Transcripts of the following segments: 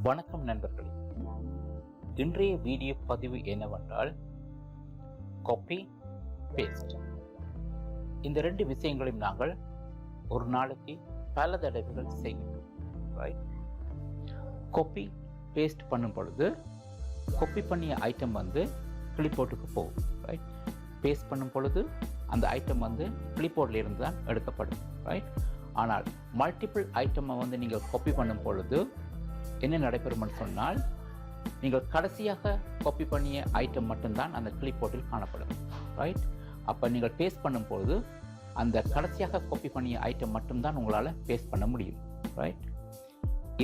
வணக்கம் நண்பர்களே, இன்றைய வீடியோ பதிவு என்னவென்றால் காப்பி பேஸ்ட். இந்த ரெண்டு விஷயங்களையும் நாங்கள் ஒரு நாளைக்கு பல தடவைகள் செய்கின்றோம். ரைட்? காப்பி பேஸ்ட் பண்ணும் பொழுது காப்பி பண்ணிய ஐட்டம் வந்து கிளிப்போர்டுக்கு போகும். ரைட்? பேஸ்ட் பண்ணும் பொழுது அந்த ஐட்டம் வந்து கிளிப்போர்டில் இருந்து தான் எடுக்கப்படும். ரைட்? ஆனால் மல்டிபிள் ஐட்டமை வந்து நீங்கள் காப்பி பண்ணும் பொழுது என்ன நடைபெறும்னு சொன்னால், நீங்கள் கடைசியாக காப்பி பண்ணிய ஐட்டம் மட்டும்தான் அந்த கிளிப்போர்டில் காணப்படும். ரைட்? அப்போ நீங்கள் பேஸ்ட் பண்ணும்பொழுது அந்த கடைசியாக காப்பி பண்ணிய ஐட்டம் மட்டும்தான் உங்களால் பேஸ்ட் பண்ண முடியும். ரைட்?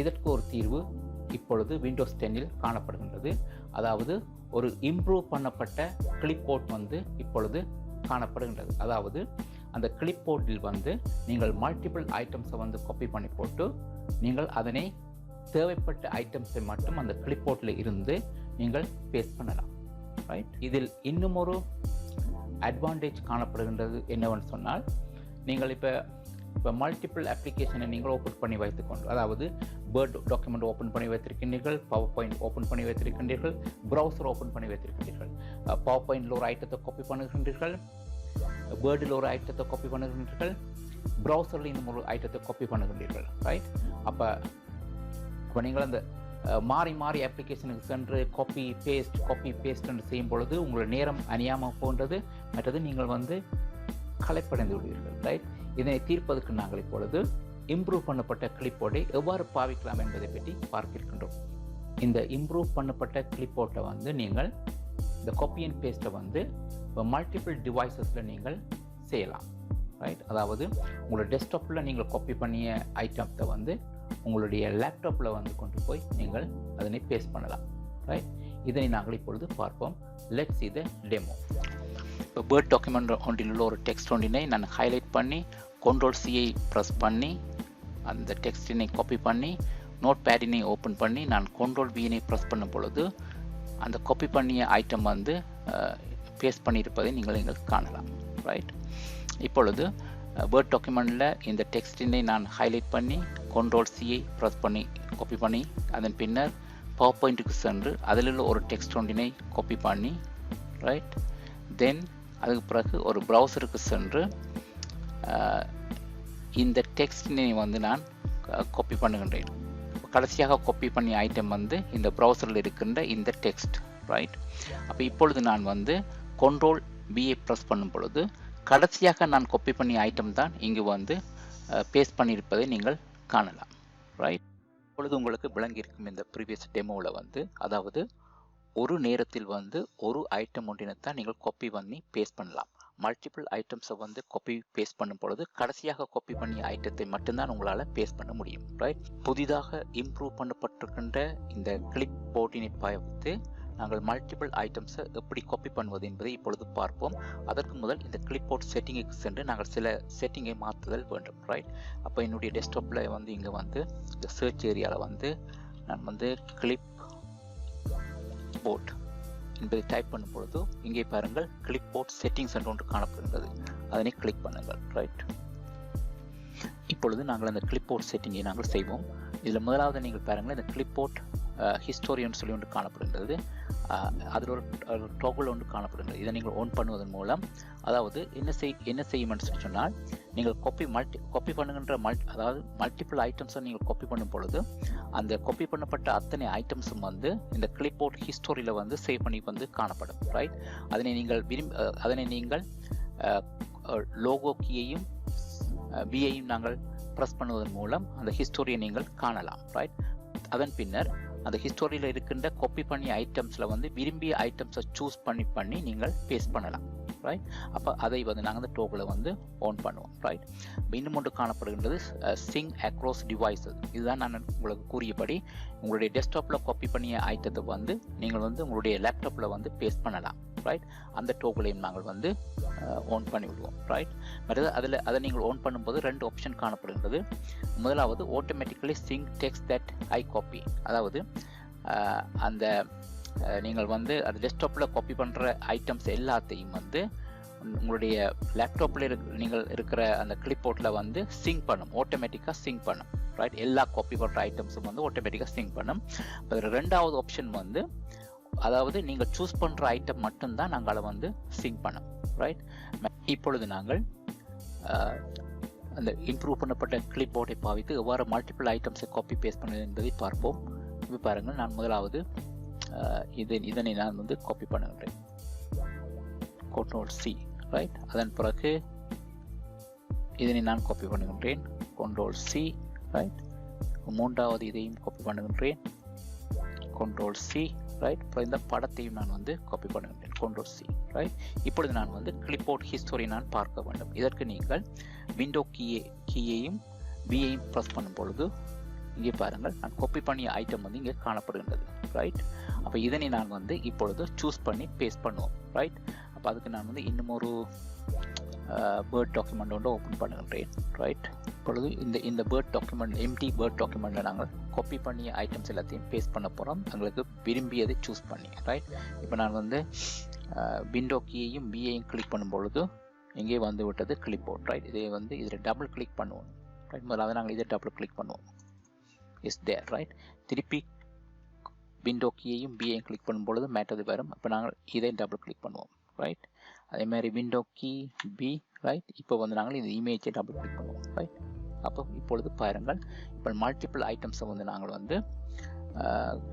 இதற்கு ஒரு தீர்வு இப்பொழுது விண்டோஸ் 10இல் காணப்படுகின்றது. அதாவது ஒரு இம்ப்ரூவ் பண்ணப்பட்ட கிளிப்போர்ட் வந்து இப்பொழுது காணப்படுகின்றது. அதாவது அந்த கிளிப்போர்டில் வந்து நீங்கள் மல்டிபிள் ஐட்டம்ஸை வந்து காப்பி பண்ணி போட்டு நீங்கள் அதனை தேவைப்பட்ட ஐட்டம்ஸை மட்டும் அந்த கிளிப்போர்டில் இருந்து நீங்கள் பேஸ்ட் பண்ணலாம். ரைட்? இதில் இன்னும் ஒரு அட்வான்டேஜ் காணப்படுகின்றது என்னவென்று சொன்னால், நீங்கள் இப்போ மல்டிபிள் அப்ளிகேஷனை நீங்கள் ஓப்பன் பண்ணி வைத்துக்கொண்டு, அதாவது வேர்ட் டாக்குமெண்ட் ஓப்பன் பண்ணி வைத்திருக்கின்றீர்கள், பவர் பாயிண்ட் ஓப்பன் பண்ணி வைத்திருக்கின்றீர்கள், ப்ரௌசர் ஓப்பன் பண்ணி வைத்திருக்கின்றீர்கள். பவர் பாயிண்டில் ஒரு ஐட்டத்தை காப்பி பண்ணுகின்றீர்கள், வேர்டில் ஒரு ஐட்டத்தை காப்பி பண்ணுகின்றீர்கள், ப்ரௌசரில் இன்னும் ஒரு ஐட்டத்தை காப்பி பண்ணுகின்றீர்கள். ரைட்? அப்போ நீங்கள் அந்த மாறி மாறி அப்ளிகேஷனுக்கு சென்று காப்பி பேஸ்ட் என்று செய்யும் பொழுது உங்களுடைய நேரம் அணியாமல் போன்றது. மற்றது நீங்கள் வந்து களைப்படைந்து விடுவீர்கள். ரைட்? இதனை தீர்ப்பதற்கு நாங்கள் இப்பொழுது இம்ப்ரூவ் பண்ணப்பட்ட கிளிப்போர்டை எவ்வாறு பாவிக்கலாம் என்பதை பற்றி பார்க்க இருக்கின்றோம். இந்த இம்ப்ரூவ் பண்ணப்பட்ட கிளிப்போர்ட்டை வந்து நீங்கள் இந்த காப்பி அண்ட் பேஸ்ட்டை வந்து இப்போ மல்டிபிள் டிவைசஸில் நீங்கள் செய்யலாம். ரைட்? அதாவது உங்களோட டெஸ்க்டாப்பில் நீங்கள் காப்பி பண்ணிய ஐட்டத்தை வந்து உங்களுடைய லேப்டாப்பில் வந்து கொண்டு போய் நீங்கள் அதனை பேஸ்ட் பண்ணலாம். ரைட்? இதனை நாங்கள் இப்பொழுது பார்ப்போம். Let's see the demo. இப்போ வேர்ட் டாக்குமெண்ட் ஒன்றில் உள்ள ஒரு டெக்ஸ்ட் ஒன்றினை நான் ஹைலைட் பண்ணி Ctrl+C ப்ரெஸ் பண்ணி அந்த டெக்ஸ்டினை காப்பி பண்ணி நோட் பேடினை ஓப்பன் பண்ணி நான் Ctrl+V ப்ரெஸ் பண்ணும் பொழுது அந்த காப்பி பண்ணிய ஐட்டம் வந்து பேஸ்ட் பண்ணியிருப்பதை நீங்கள் காணலாம். ரைட்? இப்பொழுது வேர்ட் டாக்குமெண்ட்டில் இந்த டெக்ஸ்டினை நான் ஹைலைட் பண்ணி Ctrl+C ப்ரெஸ் பண்ணி காப்பி பண்ணி அதன் பின்னர் பவர் பாயிண்ட்டுக்கு சென்று அதில் உள்ள ஒரு டெக்ஸ்ட் ஒன்றினை காப்பி பண்ணி, ரைட், தென் அதுக்கு பிறகு ஒரு ப்ரௌசருக்கு சென்று இந்த டெக்ஸ்டினை வந்து நான் காப்பி பண்ணுகின்றேன். கடைசியாக காப்பி பண்ணிய ஐட்டம் வந்து இந்த ப்ரௌசரில் இருக்கின்ற இந்த டெக்ஸ்ட். ரைட்? அப்போ இப்பொழுது நான் வந்து Ctrl+V ப்ரெஸ் பண்ணும் பொழுது கடைசியாக நான் காப்பி பண்ணிய ஐட்டம் தான் இங்கு வந்து பேஸ்ட் பண்ணியிருப்பதை நீங்கள் காணலாம். ரைட்? இப்பொழுது உங்களுக்கு விளங்கியிருக்கும் இந்த ப்ரீவியஸ் டெமோவில் வந்து, அதாவது ஒரு நேரத்தில் வந்து ஒரு ஐட்டம் ஒன்றினைத்தான் நீங்கள் காப்பி பண்ணி பேஸ்ட் பண்ணலாம். மல்டிபிள் ஐட்டம்ஸை வந்து காப்பி பேஸ்ட் பண்ணும் பொழுது கடைசியாக காப்பி பண்ணிய ஐட்டத்தை மட்டும்தான் உங்களால் பேஸ்ட் பண்ண முடியும். ரைட்? புதிதாக இம்ப்ரூவ் பண்ணப்பட்டிருக்கின்ற இந்த கிளிப் போர்டினை பாய்த்து நாங்கள் மல்டிபிள் ஐட்டம்ஸை எப்படி காப்பி பண்ணுவது என்பதை இப்பொழுது பார்ப்போம். அதற்கு முதல் இந்த கிளிப்போர்ட் செட்டிங்குக்கு சென்று நாங்கள் சில செட்டிங்கை மாற்றுதல் வேண்டும். ரைட்? அப்போ என்னுடைய டெஸ்க்டாப்பில் வந்து இங்கே வந்து இந்த சர்ச் ஏரியாவில் வந்து நான் வந்து கிளிப் போர்ட் என்பதை டைப் பண்ணும் பொழுது இங்கே பாருங்கள் கிளிப்போர்ட் செட்டிங்ஸ் என்று ஒன்று காணப்படுகிறது. அதனை கிளிக் பண்ணுங்கள். ரைட்? இப்பொழுது நாங்கள் அந்த கிளிப்போர்ட் செட்டிங்கை நாங்கள் செய்வோம். இதில் முதலாவது நீங்கள் பாருங்கள், இந்த கிளிப்போர்ட் ஹிஸ்டோரியன் சொல்லி ஒன்று காணப்படுகின்றது. அதில் ஒரு டோகுல் ஒன்று காணப்படுகிறது. இதை நீங்கள் ஓன் பண்ணுவதன் மூலம், அதாவது என்ன செய்யும்னு சொல்லி சொன்னால், நீங்கள் காப்பி பண்ணுகின்ற அதாவது மல்டிபிள் ஐட்டம்ஸை நீங்கள் காப்பி பண்ணும் பொழுது அந்த காப்பி பண்ணப்பட்ட அத்தனை ஐட்டம்ஸும் வந்து இந்த கிளிப்போர்ட் ஹிஸ்டோரியில் வந்து சேவ் பண்ணி வந்து காணப்படும். ரைட்? அதனை நீங்கள் லோகோ கீயையும் வியையும் நாங்கள் ப்ரெஸ் பண்ணுவதன் மூலம் அந்த ஹிஸ்டோரியை நீங்கள் காணலாம். ரைட்? அதன் பின்னர் அந்த ஹிஸ்டோரியில் இருக்கின்ற காப்பி பண்ணிய ஐட்டம்ஸில் வந்து விரும்பிய ஐட்டம்ஸை சூஸ் பண்ணி நீங்கள் பேஸ்ட் பண்ணலாம். ரைட்? அப்போ அதை வந்து நாங்கள் அந்த டோக்கில் வந்து ஆன் பண்ணுவோம். ரைட்? இன்னும் ஒன்று காணப்படுகின்றது சிங் அக்ராஸ் டிவைசஸ். இதுதான் நான் உங்களுக்கு கூறியபடி உங்களுடைய டெஸ்க்டாப்பில் காப்பி பண்ணிய ஐட்டத்தை வந்து நீங்கள் வந்து உங்களுடைய லேப்டாப்பில் வந்து பேஸ்ட் பண்ணலாம். ரைட்? அந்த டோக்கிலையும் நாங்கள் வந்து ஆன் பண்ணி விடுவோம். ரைட்? மற்றது அதை நீங்கள் ஆன் பண்ணும்போது ரெண்டு ஆப்ஷன் காணப்படுகின்றது. முதலாவது automatically sync text that I copy, அதாவது அந்த நீங்கள் வந்து அது டெஸ்க்டாப்பில் காப்பி பண்ணுற ஐட்டம்ஸ் எல்லாத்தையும் வந்து உங்களுடைய லேப்டாப்பில் நீங்கள் இருக்கிற அந்த கிளிப்போர்டில் வந்து சிங்க் பண்ணும், ஆட்டோமேட்டிக்காக சிங்க் பண்ணும். ரைட், எல்லா காப்பி பண்ணுற ஐட்டம்ஸும் வந்து ஆட்டோமேட்டிக்காக சிங்க் பண்ணும். அதில் ரெண்டாவது ஆப்ஷன் வந்து, அதாவது நீங்கள் சூஸ் பண்ணுற ஐட்டம் மட்டும்தான் நாங்கள் வந்து சிங்க் பண்ணோம். ரைட், இப்பொழுது நாங்கள் அந்த இம்ப்ரூவ் பண்ணப்பட்ட கிளிப்போர்டை பாவித்து எவ்வாறு மல்டிபிள் ஐட்டம்ஸை காப்பி பேஸ்ட் பண்ணுவது என்பதை பார்ப்போம். இப்போ பாருங்கள், நான் முதலாவது இதனை நான் வந்து காப்பி பண்ணுகின்றேன். Ctrl+C. ரைட், அதன் பிறகு இதனை நான் காப்பி பண்ணுகின்றேன். Ctrl+C. ரைட், மூன்றாவது இதையும் காப்பி பண்ணுகின்றேன். Ctrl+C. ரைட், அப்புறம் இந்த படத்தையும் நான் வந்து காப்பி பண்ணுகின்றேன். Ctrl+C. ரைட், இப்பொழுது நான் வந்து கிளிப்போர்ட் ஹிஸ்டரி நான் பார்க்க வேண்டும். இதற்கு நீங்கள் விண்டோ கீயையும் பியையும் ப்ரெஸ் பண்ணும் பொழுது இங்கே பாருங்கள், நான் காப்பி பண்ணிய ஐட்டம் வந்து இங்கே காணப்படுகின்றது. ரைட், அப்போ இதனை நான் வந்து இப்பொழுது சூஸ் பண்ணி பேஸ்ட் பண்ணுவோம். ரைட், அப்போ அதுக்கு நான் வந்து இன்னும் ஒரு வேர்ட் டாக்குமெண்ட் ஒன்று ஓப்பன் பண்ணுகின்றேன். ரைட், இப்பொழுது இந்த வேர்ட் டாக்குமெண்ட், எம்டி வேர்ட் டாக்குமெண்ட்டில் நாங்கள் காப்பி பண்ணிய ஐட்டம்ஸ் எல்லாத்தையும் பேஸ்ட் பண்ண போகிறோம், எங்களுக்கு விரும்பியதை சூஸ் பண்ணி. ரைட், இப்போ நான் வந்து விண்டோ கீயையும் பியையும் கிளிக் பண்ணும் பொழுது இங்கே வந்து விட்டது கிளிப்போர்ட். ரைட், இதை வந்து இதில் டபுள் கிளிக் பண்ணுவோம். ரைட், முதலாவது நாங்கள் இதை டபுள் கிளிக் பண்ணுவோம். Is there. ரைட், திருப்பி விண்டோ கீயையும் பியையும் கிளிக் பண்ணும் பொழுது மேட்டது வரும். அப்போ நாங்கள் இதை டபுள் கிளிக் பண்ணுவோம். ரைட், அதே மாதிரி விண்டோ கீ பி. ரைட், இப்போ வந்து நாங்கள் இந்த இமேஜை டபுள் கிளிக் பண்ணுவோம். ரைட், அப்போ இப்பொழுது பாருங்கள், இப்போ மல்டிபிள் ஐட்டம்ஸை வந்து நாங்கள் வந்து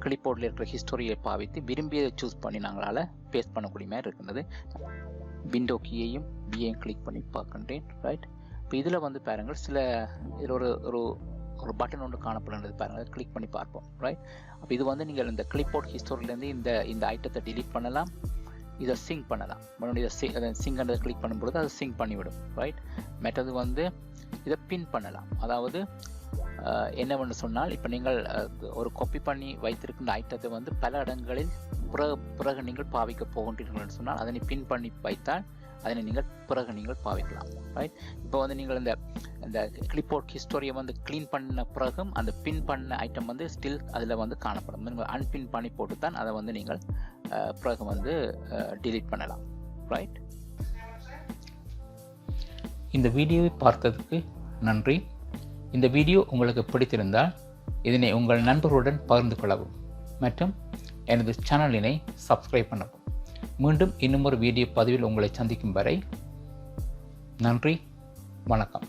கிளிப்போர்டில் இருக்கிற ஹிஸ்டரியை பாவித்து விரும்பியதை சூஸ் பண்ணி நாங்களால் பேஸ்ட் பண்ணக்கூடிய மாதிரி இருக்கின்றது. விண்டோ கீயையும் பியையும் கிளிக் பண்ணி பார்க்கின்றேன். ரைட், இப்போ இதில் வந்து பாருங்கள், சில இதில் ஒரு பட்டன் ஒன்று காணப்படுகிறது பாருங்கள், கிளிக் பண்ணி பார்ப்போம். ரைட், அப்போ இது வந்து நீங்கள் இந்த கிளிப்போர்ட் ஹிஸ்டரியிலேருந்து இந்த ஐட்டத்தை டிலீட் பண்ணலாம், இதை சிங்க் பண்ணலாம். இதை சிங்க் அந்த கிளிக் பண்ணும்பொழுது அதை சிங்க் பண்ணிவிடும். ரைட், மற்றது வந்து இதை பின் பண்ணலாம். அதாவது என்னவென்று சொன்னால், இப்போ நீங்கள் ஒரு காப்பி பண்ணி வைத்திருக்கின்ற ஐட்டத்தை வந்து பல இடங்களில் பிறகு நீங்கள் பாவிக்க போகின்றீர்கள் சொன்னால் அதனை பின் பண்ணி வைத்தால் அதனை நீங்கள் பிறகு நீங்கள் பாவிக்கலாம். ரைட், இப்போ வந்து நீங்கள் இந்த கிளிப்போர்ட் ஹிஸ்டரியை வந்து க்ளீன் பண்ண பிறகும் அந்த பின் பண்ண ஐட்டம் வந்து ஸ்டில் அதில் வந்து காணப்படும். நீங்கள் அன்பின் பண்ணி போட்டு தான் அதை வந்து நீங்கள் பிறகு வந்து டிலீட் பண்ணலாம். ரைட், இந்த வீடியோவை பார்த்ததுக்கு நன்றி. இந்த வீடியோ உங்களுக்கு பிடித்திருந்தால் இதனை உங்கள் நண்பர்களுடன் பகிர்ந்து கொள்ளவும் மற்றும் எனது சேனலினை சப்ஸ்கிரைப் பண்ணவும். மீண்டும் இன்னும் ஒரு வீடியோ பதிவில் உங்களை சந்திக்கும் வரை நன்றி, வணக்கம்.